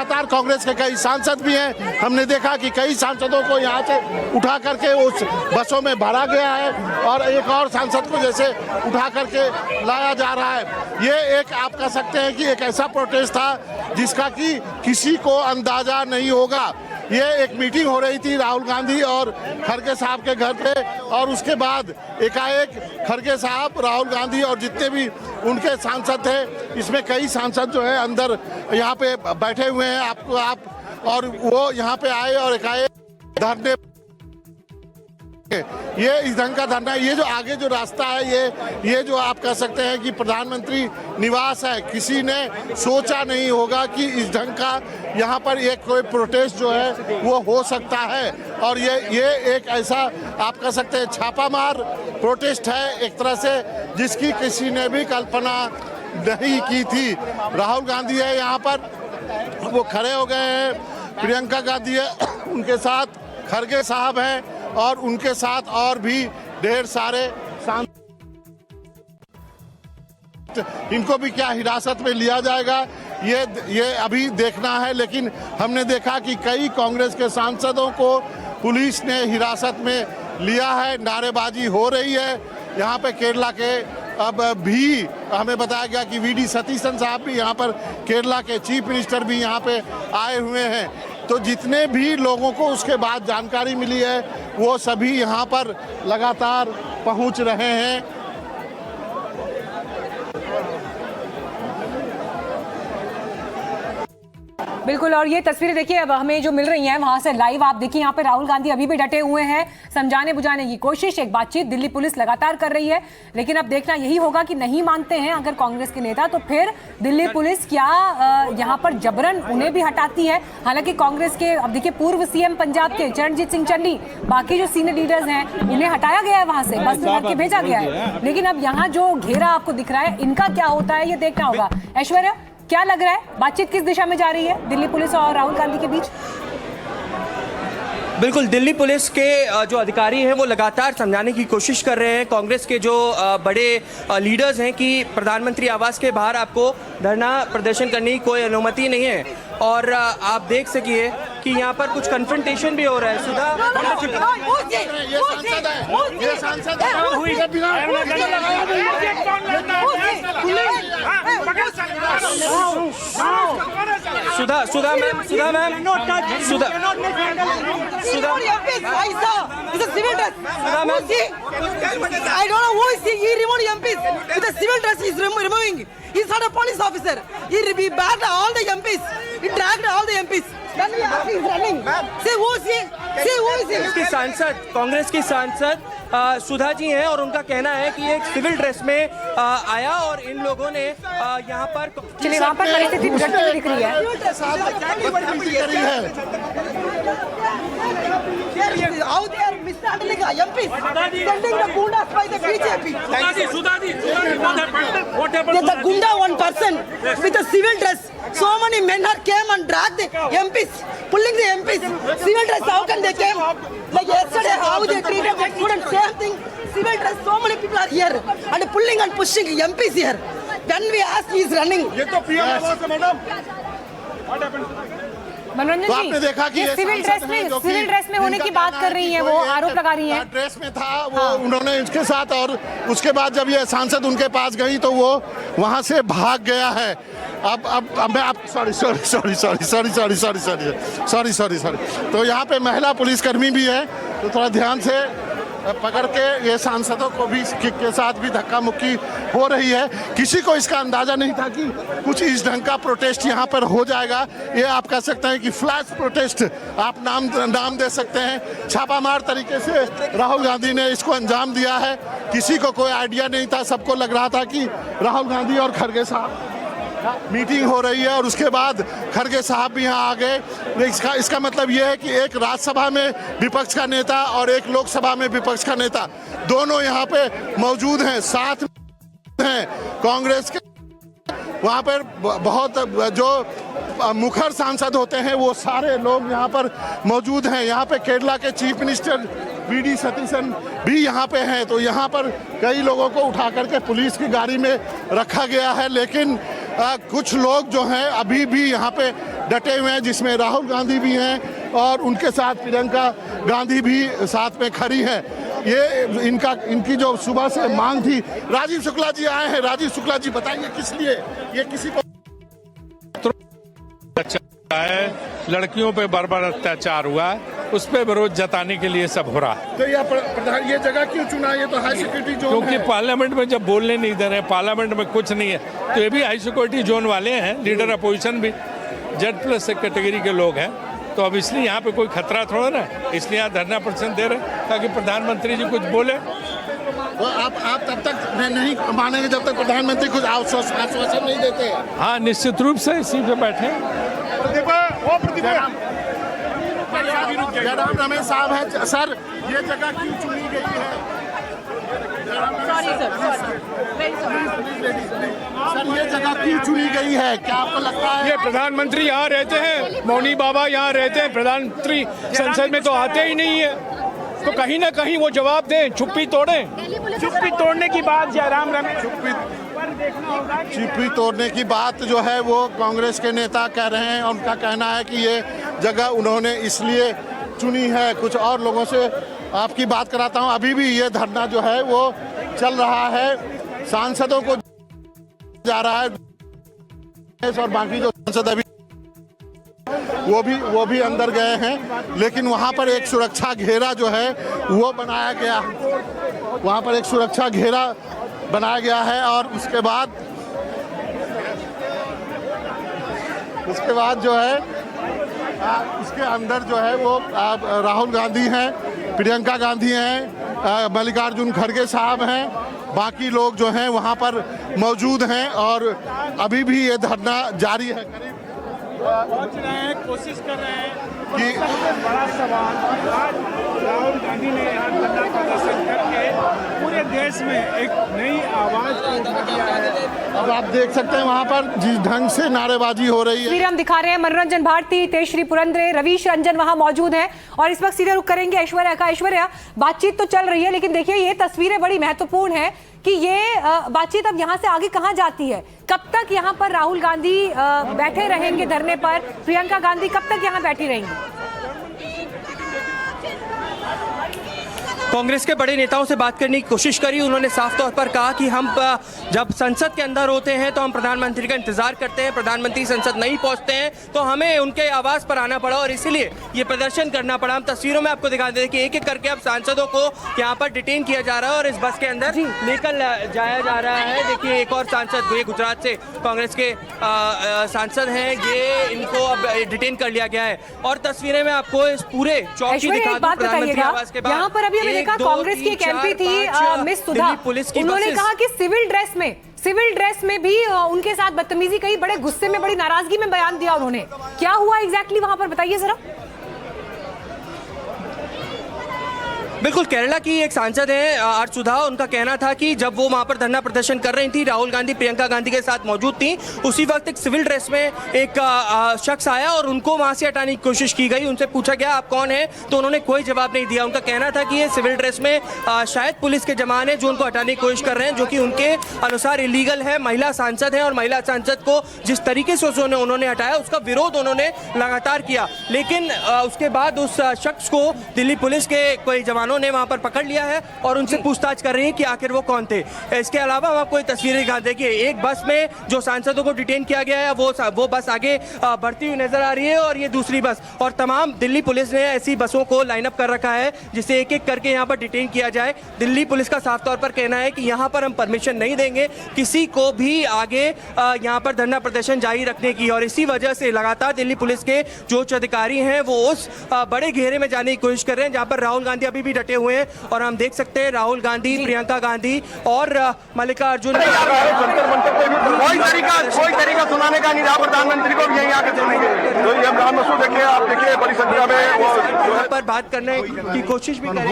लगातार कांग्रेस के कई सांसद भी हैं। हमने देखा कि कई सांसदों को यहाँ से उठा करके उस बसों में भरा गया है और एक और सांसद को जैसे उठा करके लाया जा रहा है। ये एक आप कह सकते हैं कि एक ऐसा प्रोटेस्ट था जिसका कि किसी को अंदाजा नहीं होगा। ये एक मीटिंग हो रही थी राहुल गांधी और खड़गे साहब के घर पे और उसके बाद एकाएक खड़गे साहब, राहुल गांधी और जितने भी उनके सांसद थे, इसमें कई सांसद जो है अंदर यहाँ पे बैठे हुए हैं आप और वो यहाँ पे आए और एकाएक धरने। ये इस ढंग का धरना, ये जो आगे जो रास्ता है ये जो आप कह सकते हैं कि प्रधानमंत्री निवास है। किसी ने सोचा नहीं होगा कि इस ढंग का यहाँ पर एक कोई प्रोटेस्ट जो है वो हो सकता है और ये एक ऐसा आप कह सकते हैं छापामार प्रोटेस्ट है एक तरह से, जिसकी किसी ने भी कल्पना नहीं की थी। राहुल गांधी है यहाँ पर, वो खड़े हो गए हैं, प्रियंका गांधी है उनके साथ, खड़गे साहब हैं और उनके साथ और भी ढेर सारे सांसद। इनको भी क्या हिरासत में लिया जाएगा ये अभी देखना है, लेकिन हमने देखा कि कई कांग्रेस के सांसदों को पुलिस ने हिरासत में लिया है। नारेबाजी हो रही है यहाँ पे केरला के। अब भी हमें बताया गया कि वीडी सतीशन साहब भी यहाँ पर, केरला के चीफ मिनिस्टर भी यहाँ पे आए हुए हैं। तो जितने भी लोगों को उसके बाद जानकारी मिली है वो सभी यहाँ पर लगातार पहुँच रहे हैं। बिल्कुल, और ये तस्वीरें देखिए अब हमें जो मिल रही हैं वहां से लाइव। आप देखिए यहाँ पे राहुल गांधी अभी भी डटे हुए हैं, समझाने बुझाने की कोशिश, एक बातचीत दिल्ली पुलिस लगातार कर रही है। लेकिन अब देखना यही होगा कि नहीं मानते हैं अगर कांग्रेस के नेता, तो फिर दिल्ली पुलिस क्या यहाँ पर जबरन उन्हें भी हटाती है। हालांकि कांग्रेस के अब देखिए पूर्व सीएम पंजाब के चरणजीत सिंह चन्नी, बाकी जो सीनियर लीडर्स हैं उन्हें हटाया गया है वहां से, बस में भर के भेजा गया है। लेकिन अब यहाँ जो घेरा आपको दिख रहा है, इनका क्या होता है ये देखना होगा। ऐश्वर्या, क्या लग रहा है बातचीत किस दिशा में जा रही है दिल्ली पुलिस और राहुल गांधी के बीच? बिल्कुल, दिल्ली पुलिस के जो अधिकारी हैं वो लगातार समझाने की कोशिश कर रहे हैं कांग्रेस के जो बड़े लीडर्स हैं कि प्रधानमंत्री आवास के बाहर आपको धरना प्रदर्शन करने की कोई अनुमति नहीं है। और आप देख सकिए कि यहाँ पर कुछ कन्फ्रंटेशन भी हो रहा है। सुधा, I don't know who is he. He removed MPs with a civil dress. He's removing. He's not a police officer. He bagged all the MPs. He dragged all the MPs. Then we ask he's running. See who is he? See who is he? इसके सांसद, कांग्रेस की सांसद सुधा जी हैं और उनका कहना है कि एक सिविल ड्रेस में आया और इन लोगों ने यहाँ पर, चलिए वहाँ पर परिस्थिति बिगड़ती हुई दिख रही है। How they are mishandling MPs, sending the gundas by the BJP. The gunda one person with a civil dress. So many men are came and dragged the MPs, pulling the MPs. Civil dress, how can they came? Like yesterday, how they treated the students, same thing. Civil dress, so many people are here and pulling and pushing MPs here. Then we ask, he is running. मनोरंजन तो आपने देखा कि ये civil dress में होने की बात कर रही हैं, वो आरोप लगा रही हैं। ड्रेस में था वो, उन्होंने इसके साथ, और उसके बाद जब ये सांसद उनके पास गई तो वो वहां से भाग गया है। अब मैं आप सॉरी। तो यहाँ पे महिला पुलिसकर्मी भी है, तो थोड़ा ध्यान से पकड़ के ये सांसदों को भी के साथ भी धक्का मुक्की हो रही है। किसी को इसका अंदाजा नहीं था कि कुछ इस ढंग का प्रोटेस्ट यहाँ पर हो जाएगा। ये आप कह सकते हैं कि फ्लैश प्रोटेस्ट आप नाम दे सकते हैं। छापामार तरीके से राहुल गांधी ने इसको अंजाम दिया है। किसी को कोई आइडिया नहीं था, सबको लग रहा था कि राहुल गांधी और खड़गे साहब मीटिंग हो रही है और उसके बाद खड़गे साहब भी यहाँ आ गए। इसका मतलब ये है कि एक राज्यसभा में विपक्ष का नेता और एक लोकसभा में विपक्ष का नेता दोनों यहाँ पे मौजूद हैं, साथ हैं कांग्रेस के। वहाँ पर बहुत जो मुखर सांसद होते हैं वो सारे लोग यहाँ पर मौजूद हैं। यहाँ पे केरला के चीफ मिनिस्टर वीडी सतीशन भी यहाँ पे हैं। तो यहाँ पर कई लोगों को उठा करके पुलिस की गाड़ी में रखा गया है, लेकिन कुछ लोग जो हैं अभी भी यहाँ पे डटे हुए हैं, जिसमें राहुल गांधी भी हैं और उनके साथ प्रियंका गांधी भी साथ में खड़ी हैं। ये इनकी जो सुबह से मांग थी। राजीव शुक्ला जी आए हैं। राजीव शुक्ला जी बताइए किस लिए ये किसी को है, लड़कियों पे बार-बार अत्याचार हुआ है, उस पे विरोध जताने के लिए सब हो रहा है। तो ये जगह क्यों चुना? ये तो हाई सिक्योरिटी जोन क्योंकि है। पार्लियामेंट में जब बोलने नहीं दे रहे, पार्लियामेंट में कुछ नहीं है, तो ये भी हाई सिक्योरिटी जोन वाले हैं, लीडर अपोजिशन भी Z+ कैटेगरी के लोग हैं, तो अब इसलिए यहाँ पे कोई खतरा थोड़ा ना, इसलिए यहाँ धरना प्रदर्शन दे रहे ताकि प्रधानमंत्री जी कुछ बोले। तो आप तब तक नहीं मानेंगे जब तक प्रधानमंत्री कुछ आश्वासन नहीं देते। हाँ, निश्चित रूप से इसी पे बैठे। जयराम रमेश साहब है। सर, ये जगह क्यों चुनी गई है? सर, ये जगह क्यों चुनी गई है? क्या आपको लगता है? ये प्रधानमंत्री यहाँ रहते हैं, मौनी बाबा यहाँ रहते हैं, प्रधानमंत्री संसद में तो आते ही नहीं है, तो कहीं ना कहीं वो जवाब दें, चुप्पी तोड़ें। चुप्पी तोड़ने की बात जयराम रमेश चुप्पी तोड़ने की बात जो है वो कांग्रेस के नेता कह रहे हैं, और उनका कहना है कि ये जगह उन्होंने इसलिए चुनी है। कुछ और लोगों से आपकी बात कराता हूं। अभी भी ये धरना जो है वो चल रहा है, सांसदों को जा रहा है और बाकी जो सांसद अभी वो भी अंदर गए हैं, लेकिन वहां पर एक सुरक्षा घेरा जो है वो बनाया गया। वहां पर एक सुरक्षा घेरा बनाया गया है और उसके बाद जो है इसके अंदर जो है वो राहुल गांधी हैं, प्रियंका गांधी हैं, मल्लिकार्जुन खड़गे साहब हैं, बाकी लोग जो हैं वहां पर मौजूद हैं और अभी भी ये धरना जारी है। पहुंच रहे हैं, कोशिश कर रहे हैं कि बड़ा सवाल। आज राहुल गांधी ने यहाँ धरना प्रदर्शन करके पूरे देश में एक नई आवाज को उठा दिया है। अब आप देख सकते हैं वहां पर जिस ढंग से नारेबाजी हो रही है। तस्वीरें हम दिखा रहे हैं। मनोरंजन भारती, तेजश्री पुरंदरे, रवीश रंजन वहां मौजूद हैं और इस वक्त सीधे रुक करेंगे ऐश्वर्या का। ऐश्वर्या, बातचीत तो चल रही है, लेकिन देखिए ये तस्वीरें बड़ी महत्वपूर्ण है कि ये बातचीत अब यहाँ से आगे कहाँ जाती है। कब तक यहाँ पर राहुल गांधी बैठे रहेंगे धरने पर? प्रियंका गांधी कब तक यहाँ बैठी रहेंगी? कांग्रेस के बड़े नेताओं से बात करने की कोशिश करी, उन्होंने साफ तौर पर कहा कि हम जब संसद के अंदर होते हैं तो हम प्रधानमंत्री का इंतजार करते हैं, प्रधानमंत्री संसद नहीं पहुंचते हैं तो हमें उनके आवास पर आना पड़ा और इसीलिए ये प्रदर्शन करना पड़ा। हम तस्वीरों में आपको दिखा दें कि एक एक करके अब सांसदों को यहाँ पर डिटेन किया जा रहा है और इस बस के अंदर लेकर जाया जा रहा है। देखिए एक और सांसद, ये गुजरात से कांग्रेस के सांसद हैं, ये इनको अब डिटेन कर लिया गया है और तस्वीरें में आपको इस पूरे चौक की दिखा दूं। प्रधानमंत्री आवास के यहाँ पर अभी हमें देखा कांग्रेस की एक एमपी थी मिस सुधा, उन्होंने कहा कि सिविल ड्रेस में भी उनके साथ बदतमीजी कही, बड़े गुस्से में, बड़ी नाराजगी में बयान दिया उन्होंने। क्या हुआ एग्जैक्टली वहां पर, बताइए जरा। बिल्कुल, केरला की एक सांसद है आर सुधा, उनका कहना था कि जब वो वहां पर धरना प्रदर्शन कर रही थी, राहुल गांधी प्रियंका गांधी के साथ मौजूद थी, उसी वक्त एक सिविल ड्रेस में एक शख्स आया और उनको वहां से हटाने की कोशिश की गई। उनसे पूछा गया आप कौन है, तो उन्होंने कोई जवाब नहीं दिया। उनका कहना था कि ये सिविल ड्रेस में शायद पुलिस के जवान है जो उनको हटाने की कोशिश कर रहे हैं, जो कि उनके अनुसार इलीगल है। महिला सांसद है और महिला सांसद को जिस तरीके से उन्होंने हटाया उसका विरोध उन्होंने लगातार किया, लेकिन उसके बाद उस शख्स को दिल्ली पुलिस के कोई जवानों ने वहां पर पकड़ लिया है और उनसे पूछताछ कर रही है कि आखिर वो कौन थे। इसके अलावा हम आपको तस्वीरें दिखा दें कि एक बस में जो सांसदों को डिटेन किया गया है वो बस आगे बढ़ती हुई नजर आ रही है और ये दूसरी बस, और तमाम दिल्ली पुलिस ने ऐसी बसों को लाइन अप कर रखा है जिसे एक एक करके यहाँ पर डिटेन किया जाए। दिल्ली पुलिस का साफ तौर पर कहना है कि यहाँ पर हम परमिशन नहीं देंगे किसी को भी आगे यहाँ पर धरना प्रदर्शन जारी रखने की, और इसी वजह से लगातार दिल्ली पुलिस के जो उच्च अधिकारी हैं वो उस बड़े घेरे में जाने की कोशिश कर रहे हैं जहाँ पर राहुल गांधी अभी भी डटे हुए हैं और हम देख सकते हैं राहुल गांधी, प्रियंका गांधी और मल्लिकार्जुन कोई तरीका सुनाने का नहीं रहा। प्रधानमंत्री को भी यहीं आकर सुनेंगे तो ये देखिए, आप देखिए बड़ी संख्या में पर बात करने की कोशिश भी करेंगे।